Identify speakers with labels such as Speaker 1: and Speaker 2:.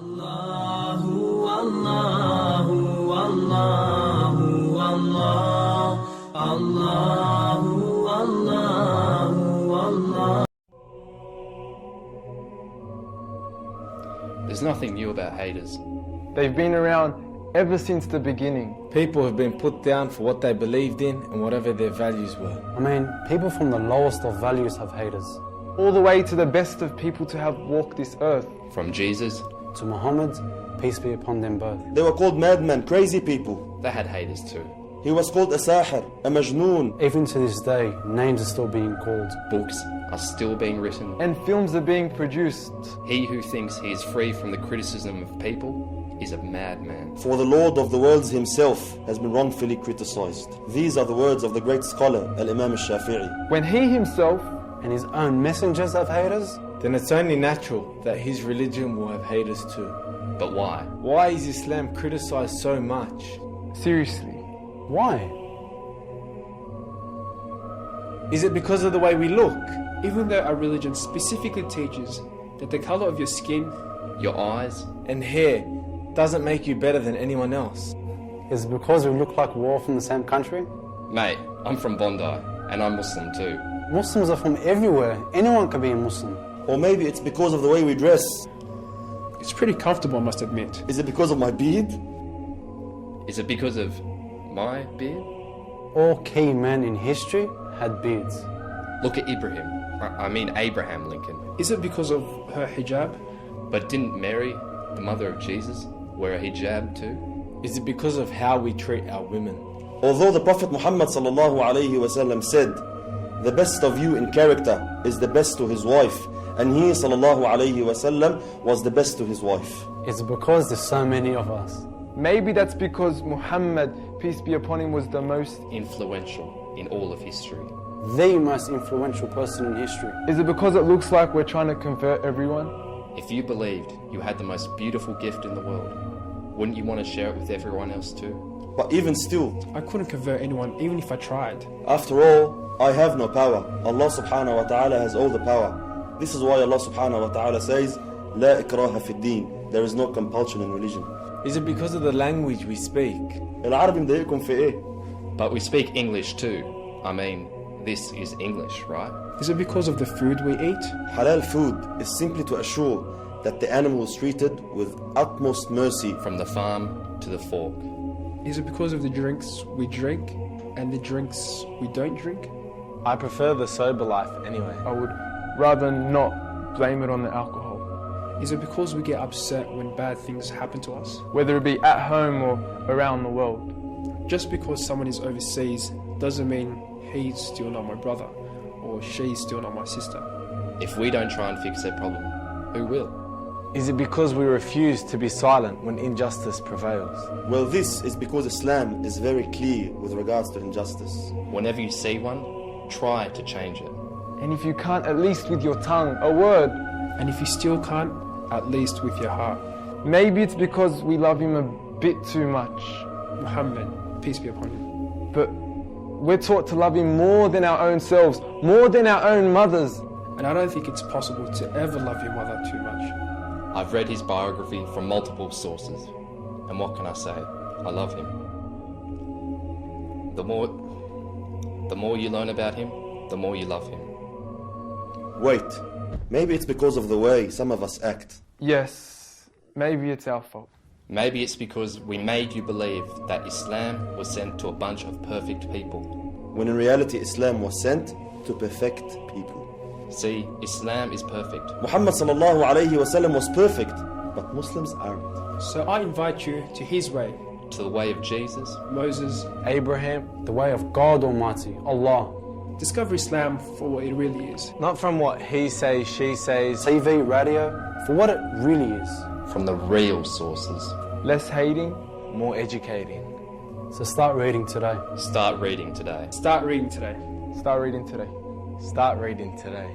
Speaker 1: الله والله والله والله الله والله والله.
Speaker 2: There's nothing new about haters.
Speaker 3: They've been around ever since the beginning.
Speaker 4: People have been put down for what they believed in and whatever their values were.
Speaker 5: I mean, people from the lowest of values have haters.
Speaker 3: All the way to the best of people to have walked this earth.
Speaker 2: From Jesus
Speaker 5: to Muhammad, peace be upon them both.
Speaker 6: They were called madmen, crazy people.
Speaker 2: they had haters too.
Speaker 6: He was called a sahir, a majnoon.
Speaker 5: Even to this day, names are still being called.
Speaker 2: Books are still being written.
Speaker 3: And films are being produced.
Speaker 2: He who thinks he is free from the criticism of people is a madman.
Speaker 6: For the Lord of the worlds himself has been wrongfully criticized. These are the words of the great scholar, Al-Imam al-Shafi'i.
Speaker 3: When he himself
Speaker 5: And his own messengers have haters?
Speaker 4: Then it's only natural that his religion will have haters too.
Speaker 2: But why?
Speaker 4: Why is Islam criticized so much?
Speaker 3: seriously.
Speaker 5: Why?
Speaker 4: Is it because of the way we look?
Speaker 7: Even though our religion specifically teaches that the color of your skin,
Speaker 2: Your eyes?
Speaker 4: And hair doesn't make you better than anyone else.
Speaker 5: Is it because we look like we're all from the same country?
Speaker 2: Mate, I'm from Bondi, and I'm Muslim too.
Speaker 5: Muslims are from everywhere. Anyone can be a Muslim.
Speaker 6: Or maybe it's because of the way we dress.
Speaker 7: it's pretty comfortable, I must admit.
Speaker 6: Is it because of my beard?
Speaker 2: Is it because of my beard?
Speaker 5: All key men in history had beards.
Speaker 2: Look at Ibrahim. I mean Abraham Lincoln.
Speaker 7: Is it because of her hijab?
Speaker 2: But didn't Mary, the mother of Jesus, wear a hijab too?
Speaker 4: Is it because of how we treat our women?
Speaker 6: Although the Prophet Muhammad sallallahu alayhi wasallam said, the best of you in character is the best to his wife, and he sallallahu alayhi wasallam was the best to his wife.
Speaker 5: It's because there's so many of us.
Speaker 3: Maybe that's because Muhammad, peace be upon him, was the most.
Speaker 2: Influential in all of history.
Speaker 5: The most influential person in history.
Speaker 3: Is it because it looks like we're trying to convert everyone?
Speaker 2: If you believed you had the most beautiful gift in the world, wouldn't you want to share it with everyone else too?
Speaker 6: But even still,
Speaker 7: I couldn't convert anyone, even if I tried.
Speaker 6: after all, I have no power. Allah subhanahu wa ta'ala has all the power. This is why Allah subhanahu wa ta'ala says, لا إكراه في الدين. There is no compulsion in religion.
Speaker 4: Is it because of the language we speak?
Speaker 6: العربي مضايقكم في ايه؟
Speaker 2: But we speak English too. I mean, this is English, right?
Speaker 7: Is it because of the food we eat?
Speaker 6: Halal food is simply to assure that the animal is treated with utmost mercy.
Speaker 2: From the farm to the fork.
Speaker 7: Is it because of the drinks we drink and the drinks we don't drink?
Speaker 4: I prefer the sober life anyway.
Speaker 3: I would rather not blame it on the alcohol.
Speaker 7: Is it because we get upset when bad things happen to us?
Speaker 3: Whether it be at home or around the world.
Speaker 7: Just because someone is overseas doesn't mean he's still not my brother or she's still not my sister.
Speaker 2: If we don't try and fix their problem, who will?
Speaker 4: Is it because we refuse to be silent when injustice prevails?
Speaker 6: Well, this is because Islam is very clear with regards to injustice.
Speaker 2: Whenever you see one, try to change it.
Speaker 3: And if you can't, at least with your tongue, a word.
Speaker 7: And if you still can't, at least with your heart.
Speaker 3: Maybe it's because we love him a bit too much.
Speaker 7: Muhammad, peace be upon him.
Speaker 3: But we're taught to love him more than our own selves, more than our own mothers.
Speaker 7: And I don't think it's possible to ever love your mother too much.
Speaker 2: I've read his biography from multiple sources. And what can I say? I love him. The more you learn about him, the more you love him.
Speaker 6: Wait, maybe it's because of the way some of us act.
Speaker 3: Yes, maybe it's our fault.
Speaker 2: Maybe it's because we made you believe that Islam was sent to a bunch of perfect people.
Speaker 6: When in reality Islam was sent to perfect people.
Speaker 2: See, Islam is perfect.
Speaker 6: Muhammad sallallahu alayhi wasallam was perfect, but Muslims aren't.
Speaker 7: So I invite you to his way,
Speaker 2: To the way of Jesus,
Speaker 7: Moses.
Speaker 4: Abraham,
Speaker 5: The way of God Almighty, Allah.
Speaker 7: Discover Islam for what it really is.
Speaker 4: not from what he says, she says.
Speaker 5: TV, radio, for what it really is.
Speaker 2: from the real sources.
Speaker 3: Less hating.
Speaker 4: More educating.
Speaker 5: So start reading today.
Speaker 2: Start reading today.
Speaker 7: Start reading today.
Speaker 3: Start reading today.
Speaker 4: Start reading today.